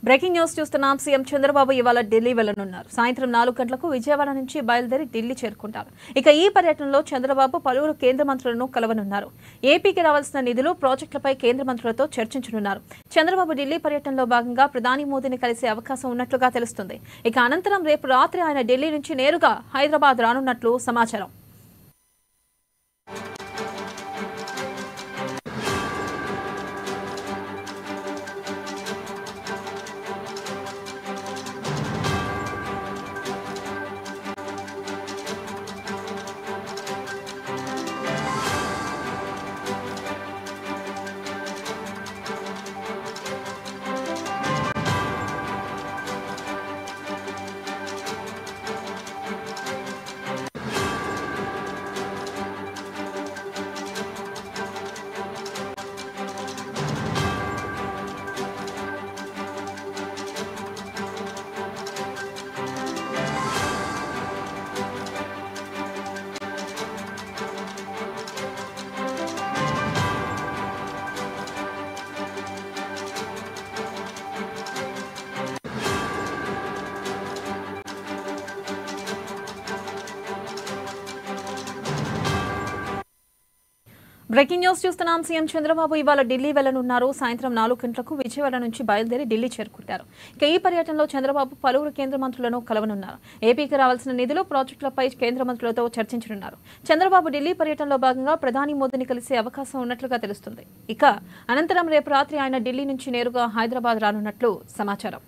Breaking news చూస్తున్నాం. CM Chandrababu ఇవాళ ఢిల్లీ వెళ్లనున్నారు. సాయంత్రం 4 గంటలకు విజయవాడ నుంచి బయలుదేరి ఢిల్లీ చేరుకుంటారు. ఇక ఈ పర్యటనలో చంద్రబాబు పలువురు కేంద్ర మంత్రులను కలవనున్నారు. ఏపీకి రావాల్సిన నిధులు, ప్రాజెక్టులపై కేంద్ర మంత్రులతో చర్చించనున్నారు. చంద్రబాబు ఢిల్లీ పర్యటనలో భాగంగా ప్రధాని మోదీని కలిసే అవకాశం ఉన్నట్లుగా తెలుస్తుంది. ఇక అనంతరం రేపు రాత్రి ఆయన ఢిల్లీ నుంచి నేరుగా హైదరాబాద్ రానున్నట్లు సమాచారం. బ్రేకింగ్ న్యూస్ చూస్తున్నాం. సీఎం చంద్రబాబు ఇవాళ ఢిల్లీ వెళ్లనున్నారు. సాయంత్రం 4 గంటలకు విజయవాడ నుంచి బయలుదేరి ఢిల్లీ చేరుకుంటారు. ఇక ఈ పర్యటనలో చంద్రబాబు పలువురు కేంద్ర మంత్రులను కలవనున్నారు. ఏపీకి రావాల్సిన నిధులు, ప్రాజెక్టులపై కేంద్ర మంత్రులతో చర్చించనున్నారు. చంద్రబాబు ఢిల్లీ పర్యటనలో భాగంగా ప్రధాని మోదీని కలిసే అవకాశం ఉన్నట్లుగా తెలుస్తుంది. ఇక అనంతరం రేపు రాత్రి ఆయన ఢిల్లీ నుంచి నేరుగా హైదరాబాద్ రానున్నట్లు సమాచారం.